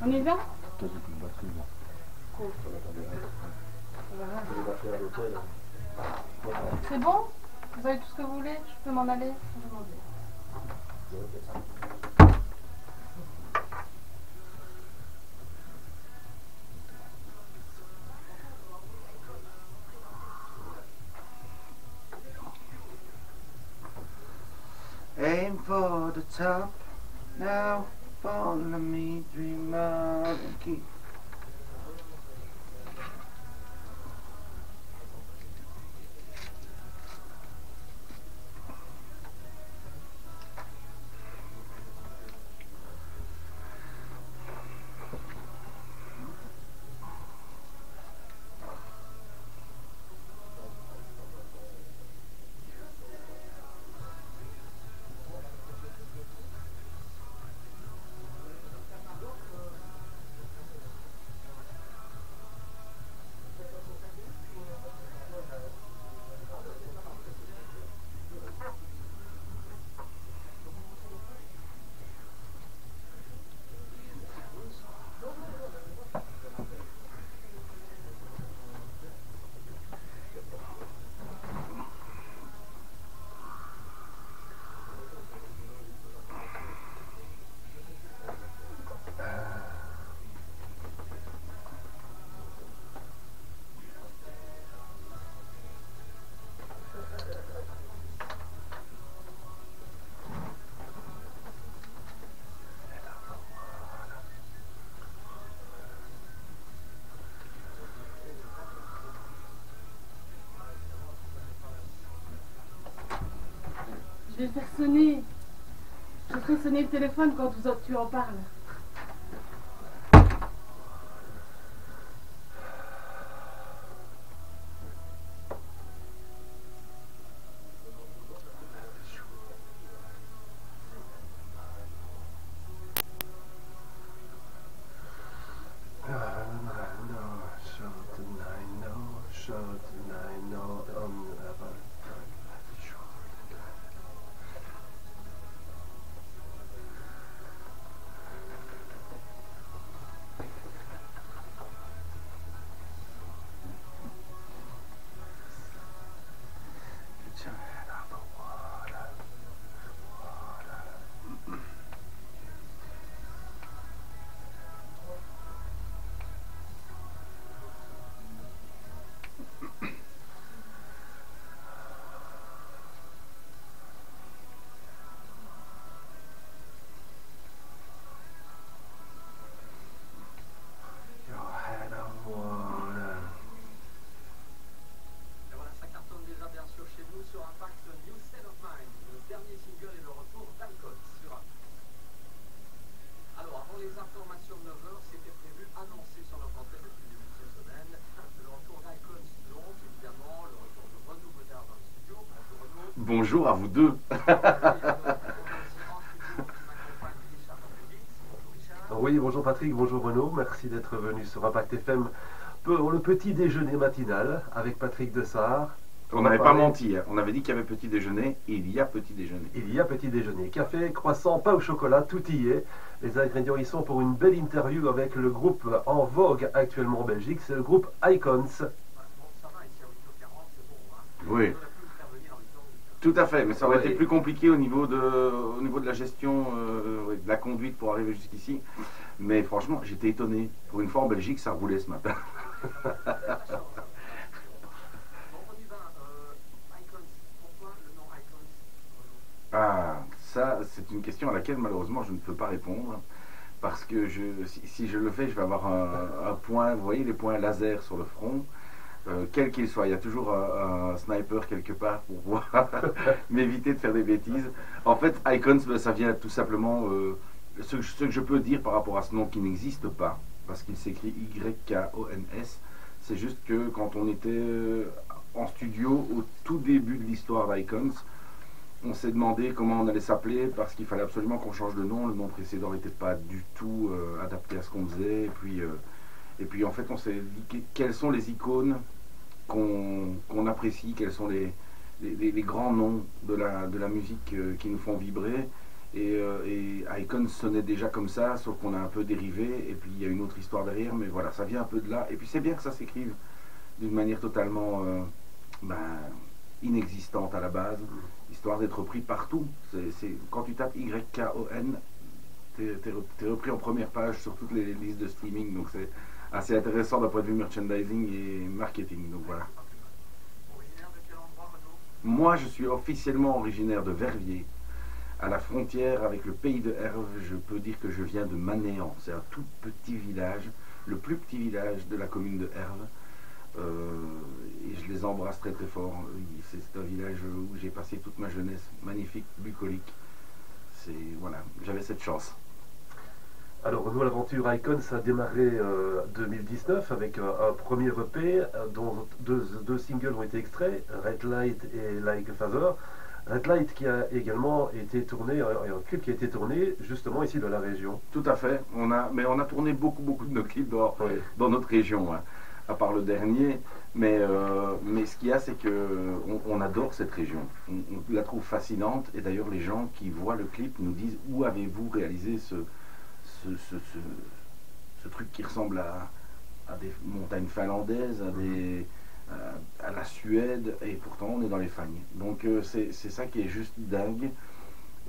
On y va? C'est bon? Vous avez tout ce que vous voulez? Je peux m'en aller? Aim for the top, now follow me, dream on and keep. Je vais faire sonner. Je ferai sonner le téléphone quand tu en parles. Bonjour à vous deux. Oui, bonjour Patrick, bonjour Renaud, merci d'être venu sur Impact FM pour le petit déjeuner matinal avec Patrick Dessart. On n'avait pas menti, hein. On avait dit qu'il y avait petit déjeuner, et il y a petit déjeuner. Il y a petit déjeuner, café, croissant, pain au chocolat, tout y est. Les ingrédients y sont pour une belle interview avec le groupe en vogue actuellement en Belgique, c'est le groupe Icons. Oui. Tout à fait, mais ça aurait été plus compliqué au niveau de la gestion, de la conduite pour arriver jusqu'ici. Mais franchement, j'étais étonné. Pour une fois en Belgique, ça roulait ce matin. Ah, ça, c'est une question à laquelle malheureusement je ne peux pas répondre. Parce que si je le fais, je vais avoir un point, vous voyez les points laser sur le front. Quel qu'il soit, il y a toujours un sniper quelque part pour pouvoir m'éviter de faire des bêtises. En fait, Icons, ça vient tout simplement, ce que je peux dire par rapport à ce nom qui n'existe pas, parce qu'il s'écrit Y-K-O-N-S, c'est juste que quand on était en studio, au tout début de l'histoire d'Icons, on s'est demandé comment on allait s'appeler, parce qu'il fallait absolument qu'on change de nom. Le nom précédent n'était pas du tout adapté à ce qu'on faisait, et puis en fait on s'est dit quelles sont les icônes qu'on apprécie, quelles sont les grands noms de la musique qui nous font vibrer. Et Icon sonnait déjà comme ça, sauf qu'on a un peu dérivé, et puis il y a une autre histoire derrière, mais voilà, ça vient un peu de là. Et puis c'est bien que ça s'écrive d'une manière totalement inexistante à la base, histoire d'être repris partout. Quand tu tapes YKON, t'es repris en première page sur toutes les listes de streaming, donc c'est assez intéressant d'un point de vue merchandising et marketing, donc voilà. Originaire de quel endroit, Renaud? Moi, je suis officiellement originaire de Verviers, à la frontière avec le pays de Herve. Je peux dire que je viens de Manéan. C'est un tout petit village, le plus petit village de la commune de Herve. Et je les embrasse très très fort. C'est un village où j'ai passé toute ma jeunesse, magnifique, bucolique. Voilà, j'avais cette chance. Alors, Renaud, l'aventure Icon, ça a démarré 2019 avec un premier EP dont deux singles ont été extraits, Red Light et Like a Father. Red Light qui a également été tourné, un clip qui a été tourné justement ici dans la région. Tout à fait, mais on a tourné beaucoup de nos clips dans notre région, hein, à part le dernier. Mais ce qu'il y a, c'est qu'on adore cette région, on la trouve fascinante. Et d'ailleurs, les gens qui voient le clip nous disent: où avez-vous réalisé ce truc qui ressemble à des montagnes finlandaises, à la Suède, et pourtant on est dans les Fagnes. Donc c'est ça qui est juste dingue,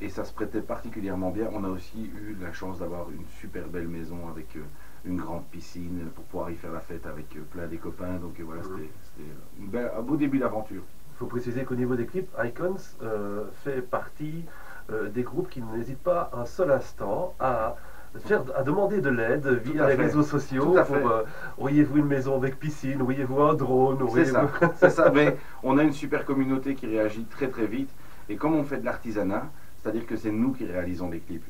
et ça se prêtait particulièrement bien. On a aussi eu la chance d'avoir une super belle maison avec une grande piscine pour pouvoir y faire la fête avec plein des copains. Donc voilà, c'était un beau début d'aventure. Il faut préciser qu'au niveau des clips, Icons fait partie des groupes qui n'hésitent pas un seul instant à demander de l'aide via les réseaux sociaux. Auriez-vous une maison avec piscine? Auriez-vous un drone? C'est ça, mais on a une super communauté qui réagit très très vite. Et comme on fait de l'artisanat, c'est-à-dire que c'est nous qui réalisons les clips.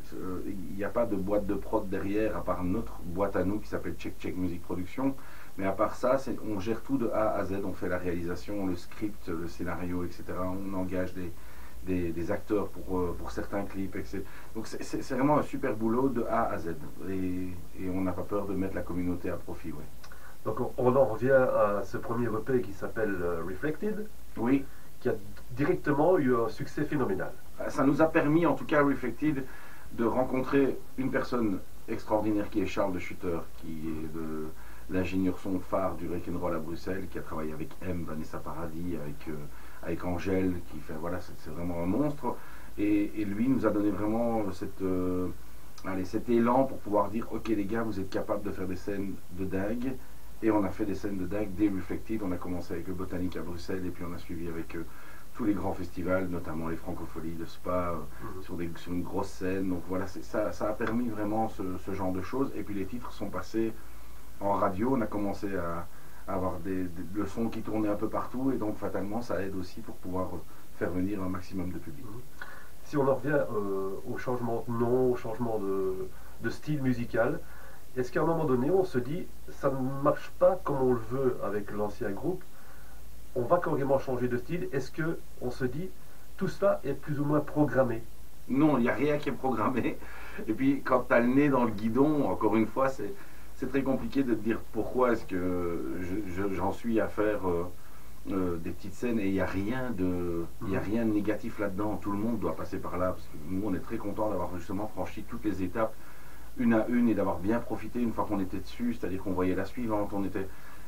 Il n'y a pas de boîte de prod derrière, à part notre boîte à nous qui s'appelle Check Music Production. Mais à part ça, on gère tout de A à Z. On fait la réalisation, le script, le scénario, etc. On engage des acteurs pour certains clips, etc. Donc c'est vraiment un super boulot de A à Z, et on n'a pas peur de mettre la communauté à profit. Ouais. Donc on en revient à ce premier EP qui s'appelle Reflected, oui, qui a directement eu un succès phénoménal. Ça nous a permis, en tout cas Reflected, de rencontrer une personne extraordinaire qui est Charles de Schutter, qui est l'ingénieur son phare du rock'n'roll à Bruxelles, qui a travaillé avec Vanessa Paradis, avec Angèle, qui fait, voilà, c'est vraiment un monstre. Et lui nous a donné vraiment cet élan pour pouvoir dire: ok les gars, vous êtes capables de faire des scènes de dingue. Et on a fait des scènes de dingue dès Reflected. On a commencé avec le Botanique à Bruxelles, et puis on a suivi avec tous les grands festivals, notamment les Francopholies de Spa, sur une grosse scène. Donc voilà, ça a permis vraiment ce genre de choses. Et puis les titres sont passés en radio. On a commencé à avoir le son qui tournait un peu partout, et donc fatalement ça aide aussi pour pouvoir faire venir un maximum de public. Si on en revient au changement de nom, au changement de style musical, est-ce qu'à un moment donné on se dit ça ne marche pas comme on le veut avec l'ancien groupe, on va carrément changer de style? Est-ce que on se dit tout cela est plus ou moins programmé? Non, il n'y a rien qui est programmé. Et puis quand tu as le nez dans le guidon, encore une fois, c'est très compliqué de te dire pourquoi est-ce que j'en suis à faire des petites scènes, et il n'y a rien de négatif là-dedans. Tout le monde doit passer par là, parce que nous on est très contents d'avoir justement franchi toutes les étapes une à une, et d'avoir bien profité une fois qu'on était dessus, c'est-à-dire qu'on voyait la suivante,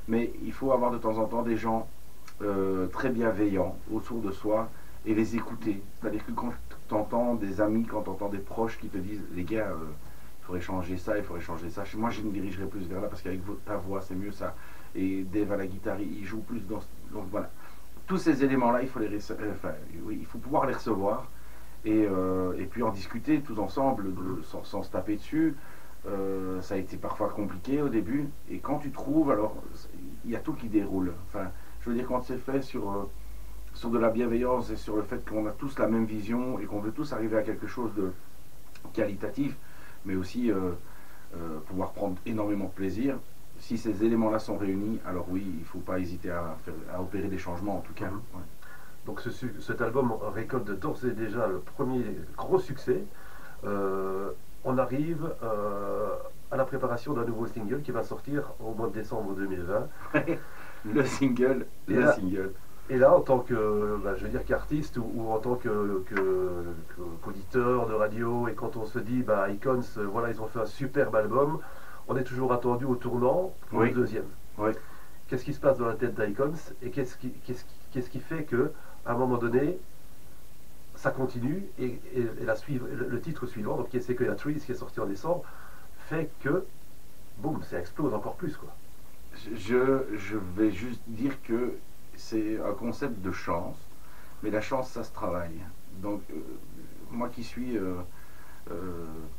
mais il faut avoir de temps en temps des gens très bienveillants autour de soi et les écouter. C'est-à-dire que quand tu entends des amis, quand tu entends des proches qui te disent: les gars, il faudrait changer ça, il faudrait changer ça. Moi, je me dirigerai plus vers là, parce qu'avec ta voix, c'est mieux ça. Et Dave à la guitare, il joue plus dans... Donc voilà. Tous ces éléments-là, il faut pouvoir les recevoir, et puis en discuter tous ensemble, sans se taper dessus. Ça a été parfois compliqué au début. Et quand tu trouves, alors, il y a tout qui déroule. Enfin, je veux dire, quand c'est fait sur de la bienveillance et sur le fait qu'on a tous la même vision et qu'on veut tous arriver à quelque chose de qualitatif, mais aussi pouvoir prendre énormément de plaisir. Si ces éléments-là sont réunis, alors oui, il ne faut pas hésiter à opérer des changements, en tout cas. Ouais. Donc cet album récolte d'ores et déjà le premier gros succès. On arrive à la préparation d'un nouveau single qui va sortir au mois de décembre 2020. Le single. Et là, en tant que, je veux dire, qu'artiste ou en tant qu'auditeur de radio, et quand on se dit, Icons, voilà, ils ont fait un superbe album, on est toujours attendu au tournant pour Oui. le deuxième. Oui. Qu'est-ce qui se passe dans la tête d'Icons et qu'est-ce qui fait que, à un moment donné, ça continue et le titre suivant, donc qui est Sequoia Trees, qui est sorti en décembre, fait que, boum, ça explose encore plus, quoi. Je vais juste dire que c'est un concept de chance, mais la chance, ça se travaille. Donc, moi qui suis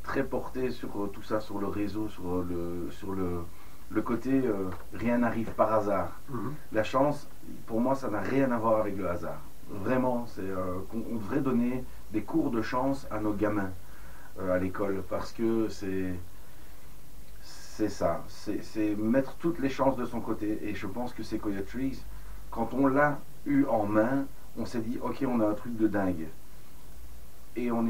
très porté sur tout ça, sur le réseau, sur le côté rien n'arrive par hasard. La chance, pour moi, ça n'a rien à voir avec le hasard. Vraiment, on devrait donner des cours de chance à nos gamins à l'école, parce que c'est ça, c'est mettre toutes les chances de son côté. Et je pense que Sequoia Trees, quand on l'a eu en main, on s'est dit, ok, on a un truc de dingue. Et on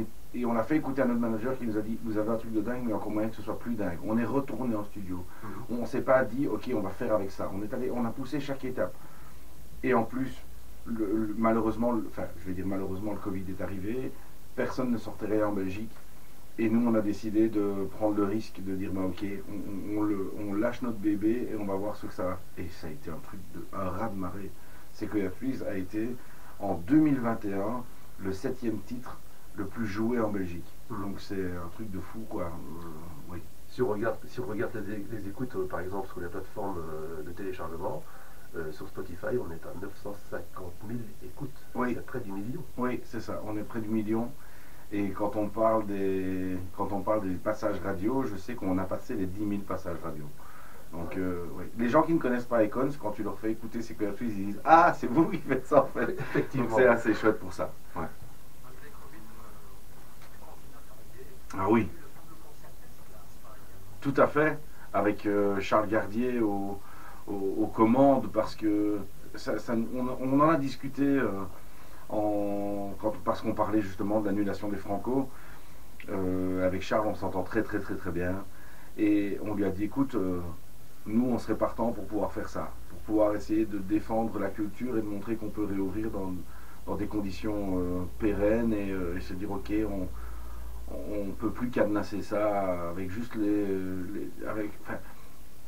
a fait écouter à notre manager qui nous a dit, vous avez un truc de dingue, mais encore moyen que ce soit plus dingue. On est retourné en studio. On ne s'est pas dit, ok, on va faire avec ça. On a poussé chaque étape. Et en plus, malheureusement, je vais dire malheureusement, le Covid est arrivé. Personne ne sortait rien en Belgique. Et nous, on a décidé de prendre le risque de dire, ok, on lâche notre bébé et on va voir ce que ça va. Et ça a été un raz-de-marée. Sequoia Trees a été, en 2021, le 7e titre le plus joué en Belgique. Donc c'est un truc de fou, quoi. Oui. Si on regarde les écoutes, par exemple, sur les plateformes de téléchargement, sur Spotify, on est à 950 000 écoutes. Oui. C'est près du million. Oui, c'est ça. On est près du million. Et quand on parle des passages radio, je sais qu'on a passé les 10 000 passages radio. Donc, oui. Les gens qui ne connaissent pas Icons, quand tu leur fais écouter Sequoia Trees, ils disent, ah, c'est vous qui faites ça en fait. Effectivement. Donc c'est assez chouette pour ça. Ouais. Malgré Covid, on continue à travailler. Ah oui. Le fameux concert Tesla, Tout à fait, avec Charles Gardier aux commandes, parce que on en a discuté parce qu'on parlait justement de l'annulation des Franco. Avec Charles, on s'entend très bien. Et on lui a dit, écoute, nous on serait partant pour pouvoir faire ça, pour pouvoir essayer de défendre la culture et de montrer qu'on peut réouvrir dans des conditions pérennes et se dire, ok, on ne peut plus cadenasser ça avec juste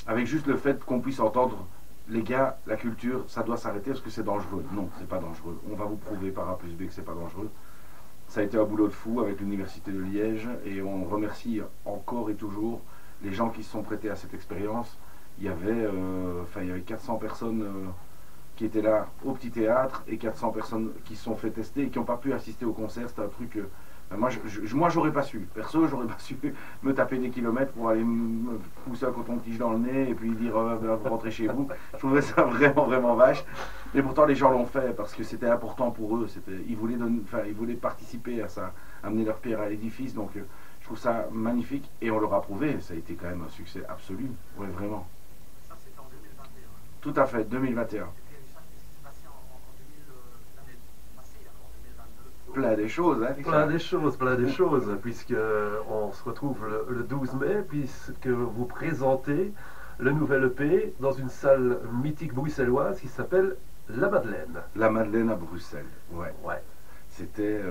avec juste le fait qu'on puisse entendre, les gars, la culture, ça doit s'arrêter parce que c'est dangereux. Non, c'est pas dangereux. On va vous prouver par A plus B que c'est pas dangereux. Ça a été un boulot de fou avec l'Université de Liège et on remercie encore et toujours les gens qui se sont prêtés à cette expérience. Il y avait 400 personnes qui étaient là au petit théâtre et 400 personnes qui se sont fait tester et qui n'ont pas pu assister au concert. C'était un truc... moi, j'aurais pas su. Perso, j'aurais pas su me taper des kilomètres pour aller me pousser un coton-tige dans le nez et puis dire vous rentrez chez vous. Je trouvais ça vraiment vache. Mais pourtant, les gens l'ont fait parce que c'était important pour eux. Ils voulaient participer à ça, amener leur pierre à l'édifice. Donc, je trouve ça magnifique et on leur a prouvé. Ça a été quand même un succès absolu. Oui, vraiment. ça c'était en 2021. Tout à fait, 2021. Et puis Richard, qu'est-ce qui s'est passé l'année passée, en 2022? Plein des choses, hein. Plein des choses, puisque on se retrouve le 12 mai, puisque vous présentez le nouvel EP dans une salle mythique bruxelloise qui s'appelle La Madeleine. La Madeleine à Bruxelles, ouais. C'était...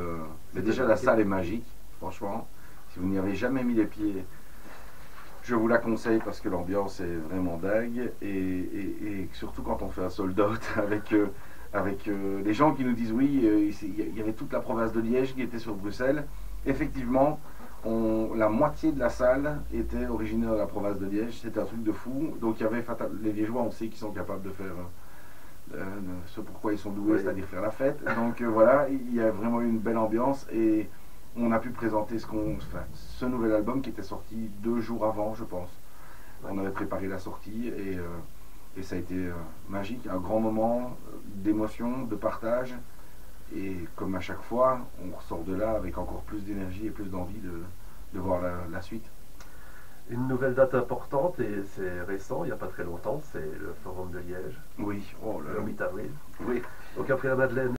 mais déjà, la salle est magique, franchement. Si vous n'y avez jamais mis les pieds, je vous la conseille parce que l'ambiance est vraiment dingue. Et surtout quand on fait un sold out avec les gens qui nous disent oui, il y avait toute la province de Liège qui était sur Bruxelles. Effectivement, la moitié de la salle était originaire de la province de Liège. C'était un truc de fou. Donc il y avait les Liégeois, on sait qu'ils sont capables de faire ce pourquoi ils sont doués, oui. C'est-à-dire faire la fête. Donc voilà, il y a vraiment eu une belle ambiance et on a pu présenter ce nouvel album qui était sorti 2 jours avant, je pense. On avait préparé la sortie et ça a été magique, un grand moment d'émotion, de partage. Et comme à chaque fois, on ressort de là avec encore plus d'énergie et plus d'envie de voir la suite. Une nouvelle date importante, et c'est récent, il n'y a pas très longtemps, c'est le Forum de Liège. Oui, le 8 avril. Oui. Donc après la Madeleine,